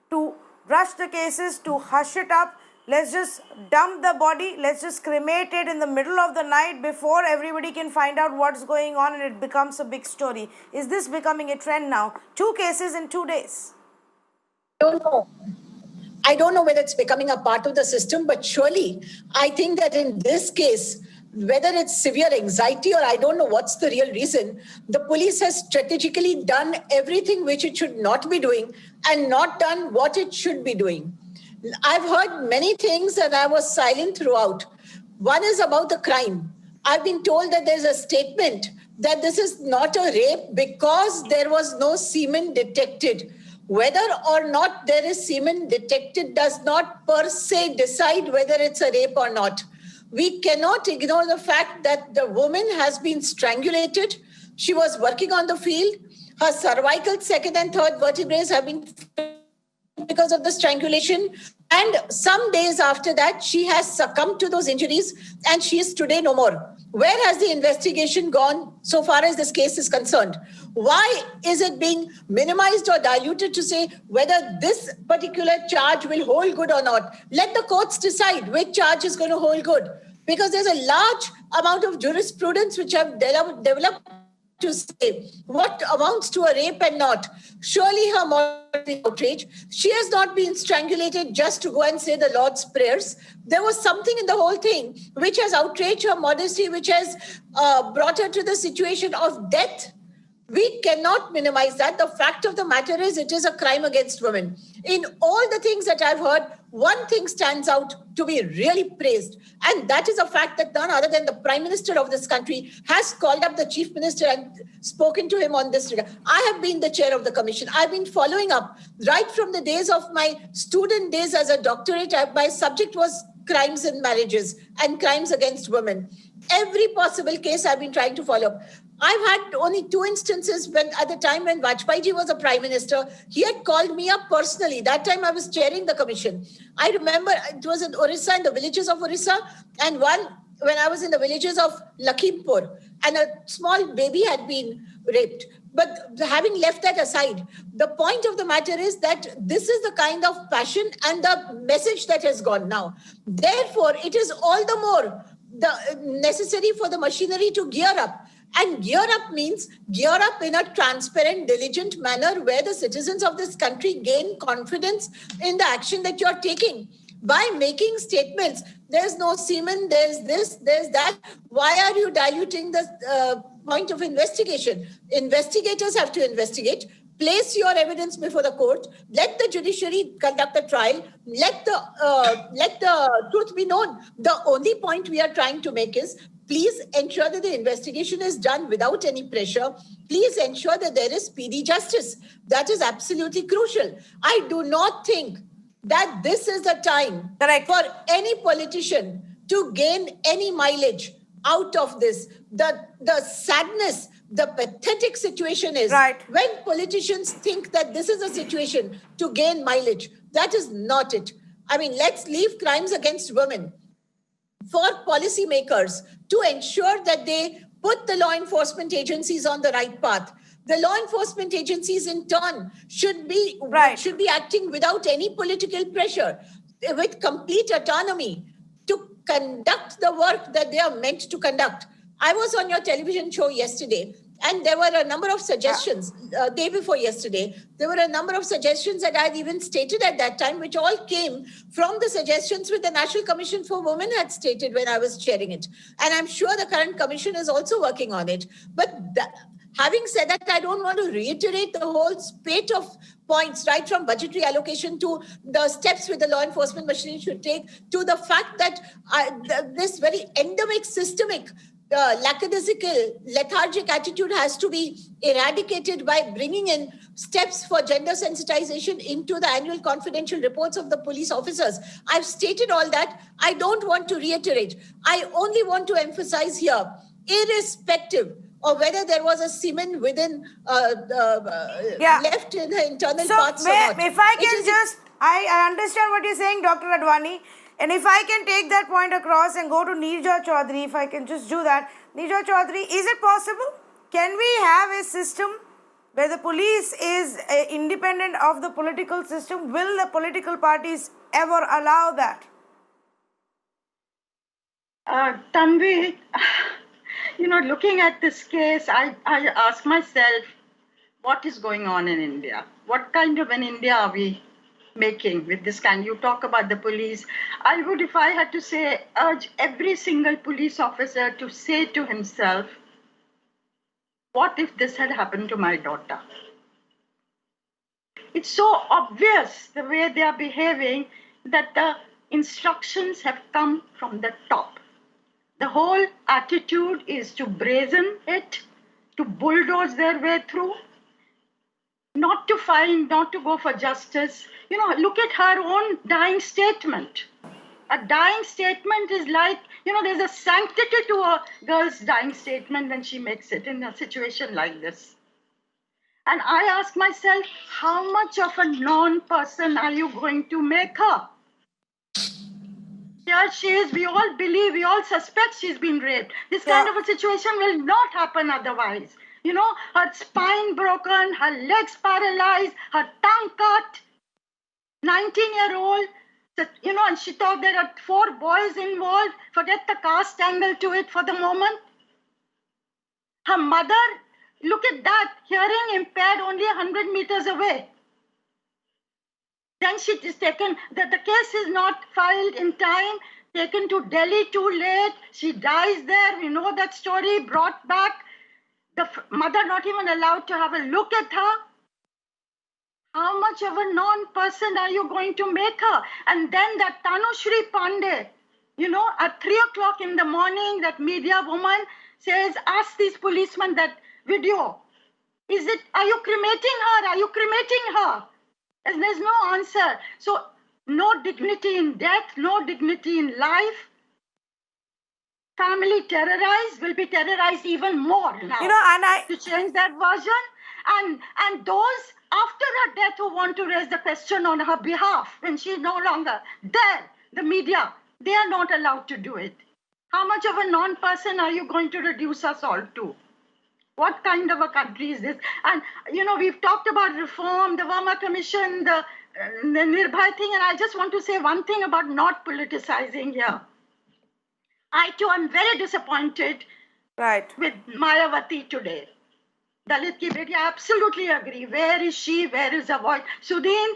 to rush the cases, to hush it up? Let's just dump the body, let's just cremate it in the middle of the night before everybody can find out what's going on and it becomes a big story. Is this becoming a trend now? 2 cases in 2 days. I don't know whether it's becoming a part of the system, but surely I think that in this case, whether it's severe anxiety or I don't know what's the real reason, the police has strategically done everything which it should not be doing and not done what it should be doing. I've heard many things and I was silent throughout. One is about the crime. I've been told that there's a statement that this is not a rape because there was no semen detected. Whether or not there is semen detected does not per se decide whether it's a rape or not. We cannot ignore the fact that the woman has been strangulated. She was working on the field. Her cervical second and third vertebrae have been because of the strangulation. And some days after that, she has succumbed to those injuries and she is today no more. Where has the investigation gone so far as this case is concerned? Why is it being minimized or diluted to say whether this particular charge will hold good or not? Let the courts decide which charge is going to hold good. Because there's a large amount of jurisprudence which have developed to say what amounts to a rape and not. Surely her modesty outrage. She has not been strangulated just to go and say the Lord's prayers. There was something in the whole thing which has outraged her modesty, which has brought her to the situation of death. We cannot minimize that. The fact of the matter is it is a crime against women. In all the things that I've heard, one thing stands out to be really praised. And that is a fact that none other than the Prime Minister of this country has called up the Chief Minister and spoken to him on this regard. I have been the chair of the commission. I've been following up right from the days of my student days as a doctorate. My subject was crimes in marriages and crimes against women. Every possible case I've been trying to follow up. I've had only 2 instances when, at the time when Vajpayee ji was a prime minister, he had called me up personally. That time I was chairing the commission. I remember it was in Orissa, in the villages of Orissa, and one when I was in the villages of Lakhimpur, and a small baby had been raped. But having left that aside, the point of the matter is that this is the kind of passion and the message that has gone now. Therefore, it is all the more necessary for the machinery to gear up. And gear up means gear up in a transparent, diligent manner where the citizens of this country gain confidence in the action that you're taking. By making statements, there's no semen, there's this, there's that. Why are you diluting the point of investigation? Investigators have to investigate. Place your evidence before the court. Let the judiciary conduct the trial. Let the truth be known. The only point we are trying to make is, please ensure that the investigation is done without any pressure. Please ensure that there is speedy justice. That is absolutely crucial. I do not think that this is the time for any politician to gain any mileage out of this. The sadness, the pathetic situation is when politicians think that this is a situation to gain mileage. That is not it. I mean, let's leave crimes against women for policymakers to ensure that they put the law enforcement agencies on the right path. The law enforcement agencies, in turn, should be acting without any political pressure, with complete autonomy to conduct the work that they are meant to conduct. I was on your television show yesterday, and there were a number of suggestions, day before yesterday, there were a number of suggestions that I had even stated at that time, which all came from the suggestions which the National Commission for Women had stated when I was chairing it. And I'm sure the current commission is also working on it. But having said that, I don't want to reiterate the whole spate of points, right from budgetary allocation to the steps which the law enforcement machinery should take, to the fact that this very endemic, systemic, lackadaisical, lethargic attitude has to be eradicated by bringing in steps for gender sensitization into the annual confidential reports of the police officers. I've stated all that. I don't want to reiterate. I only want to emphasize here, irrespective of whether there was a semen within left in the internal parts or not. If I can I understand what you're saying, Dr. Advani. And if I can take that point across and go to Neerja Chaudhary, if I can just do that. Neerja Chaudhary, is it possible? Can we have a system where the police is independent of the political system? Will the political parties ever allow that? Tanvi, looking at this case, I ask myself, what is going on in India? What kind of an India are we making with this kind? You talk about the police. I would, if I had to say, urge every single police officer to say to himself, what if this had happened to my daughter? It's so obvious the way they are behaving. that the instructions have come from the top. The whole attitude is to brazen it, to bulldoze their way through, not to find, not to go for justice. You know, look at her own dying statement. A dying statement is like, you know, there's a sanctity to a girl's dying statement when she makes it in a situation like this. And I ask myself, how much of a non-person are you going to make her? Here she is, we all believe, we all suspect she's been raped. This kind of a situation will not happen otherwise. You know, her spine broken, her legs paralyzed, her tongue cut, 19-year-old. You know, and she thought there are 4 boys involved. Forget the caste angle to it for the moment. Her mother, look at that, hearing impaired only 100 meters away. Then she is taken, the case is not filed in time, taken to Delhi too late. She dies there, we know that story, brought back. The mother not even allowed to have a look at her. How much of a non-person are you going to make her? And then that Tanushri Pandey, you know, at 3 o'clock in the morning, that media woman says, ask these policemen that video. Are you cremating her? Are you cremating her? And there's no answer. So no dignity in death, no dignity in life. Family terrorized will be terrorized even more now. You know, and to change that version. And those after her death who want to raise the question on her behalf when she's no longer there, the media, they are not allowed to do it. How much of a non-person are you going to reduce us all to? What kind of a country is this? And, you know, we've talked about reform, the Verma Commission, the Nirbhaya thing, and I just want to say one thing about not politicizing here. I too am very disappointed with Mayawati today. Dalit ki beti, I absolutely agree. Where is she? Where is her voice? Sudhin,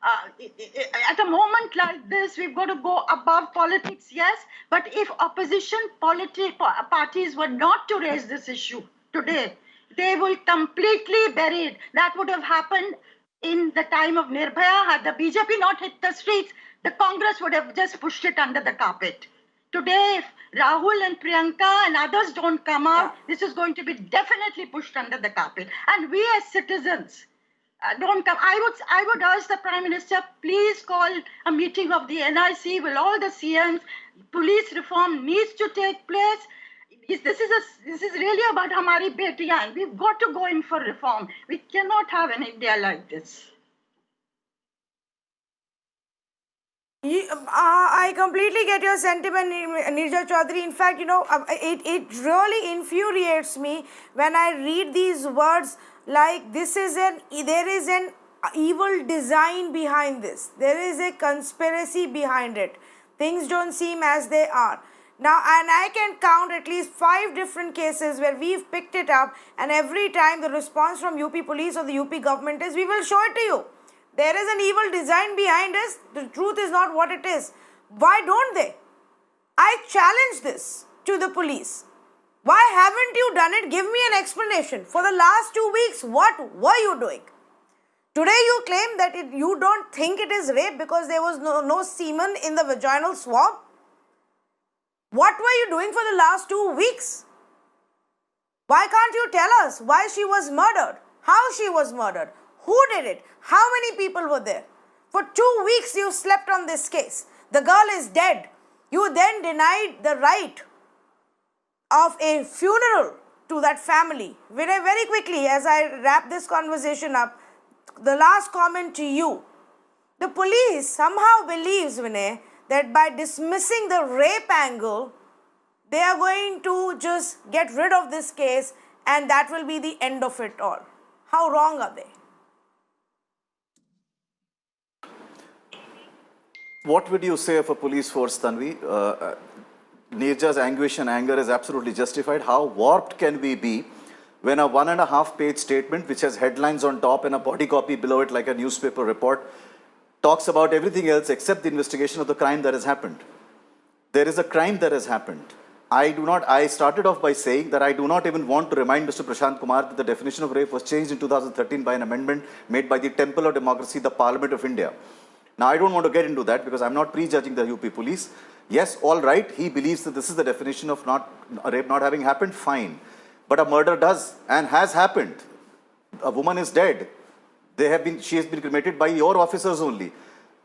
at a moment like this, we've got to go above politics, yes, but if opposition parties were not to raise this issue today, they will completely bury it. That would have happened in the time of Nirbhaya. Had the BJP not hit the streets, the Congress would have just pushed it under the carpet. Today, if Rahul and Priyanka and others don't come out, this is going to be definitely pushed under the carpet. And we as citizens don't come. I would urge the Prime Minister, please call a meeting of the NIC with all the CMs. Police reform needs to take place. This is really about Hamari Betiyan. We've got to go in for reform. We cannot have an India like this. I completely get your sentiment, Nirja Chaudhary. In fact, you know, it really infuriates me when I read these words like there is an evil design behind this. There is a conspiracy behind it. Things don't seem as they are. Now, and I can count at least 5 different cases where we've picked it up, and every time the response from UP police or the UP government is, we will show it to you. There is an evil design behind us. The truth is not what it is. Why don't they? I challenge this to the police. Why haven't you done it? Give me an explanation. For the last 2 weeks, what were you doing? Today you claim that you don't think it is rape because there was no semen in the vaginal swab. What were you doing for the last 2 weeks? Why can't you tell us why she was murdered? How she was murdered? Who did it? How many people were there? For 2 weeks you slept on this case. The girl is dead. You then denied the right of a funeral to that family. Very quickly, as I wrap this conversation up, the last comment to you. The police somehow believes, Vinay, that by dismissing the rape angle, they are going to just get rid of this case and that will be the end of it all. How wrong are they? What would you say of a police force, Tanvi? Nirja's anguish and anger is absolutely justified. How warped can we be when a 1.5-page statement, which has headlines on top and a body copy below it like a newspaper report, talks about everything else except the investigation of the crime that has happened? There is a crime that has happened. I started off by saying that I do not even want to remind Mr. Prashant Kumar that the definition of rape was changed in 2013 by an amendment made by the Temple of Democracy, the Parliament of India. Now, I don't want to get into that because I'm not prejudging the UP police. Yes, all right, he believes that this is the definition of rape not having happened, fine. But a murder does and has happened. A woman is dead. She has been cremated by your officers only.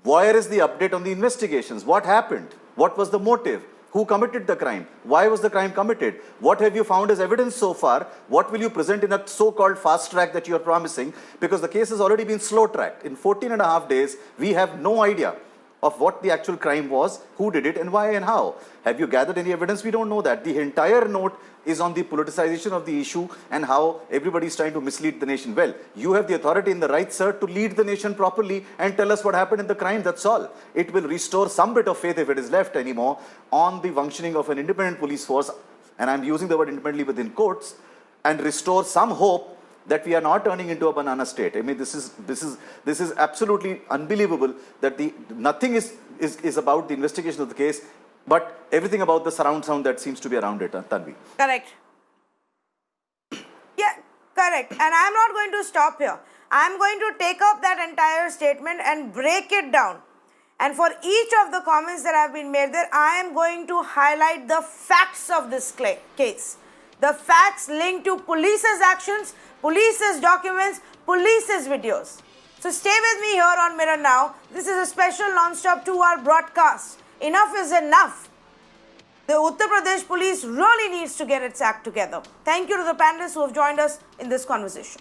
Where is the update on the investigations? What happened? What was the motive? Who committed the crime? Why was the crime committed? What have you found as evidence so far? What will you present in a so-called fast track that you are promising? Because the case has already been slow tracked. In 14 and a half days, we have no idea of what the actual crime was, who did it, and why and how. Have you gathered any evidence? We don't know that. The entire note is on the politicization of the issue and how everybody is trying to mislead the nation. Well, you have the authority and the right, sir, to lead the nation properly and tell us what happened in the crime, that's all. It will restore some bit of faith, if it is left anymore, on the functioning of an independent police force, and I'm using the word independently within quotes, and restore some hope that we are not turning into a banana state. I mean, this is absolutely unbelievable that nothing is about the investigation of the case, but everything about the surround sound that seems to be around it, Tanvi. Correct. Yeah, correct. And I'm not going to stop here. I'm going to take up that entire statement and break it down. And for each of the comments that have been made there, I am going to highlight the facts of this case. The facts linked to police's actions, police's documents, police's videos. So stay with me here on Mirror Now. This is a special non-stop 2-hour broadcast. Enough is enough. The Uttar Pradesh police really needs to get its act together. Thank you to the panelists who have joined us in this conversation.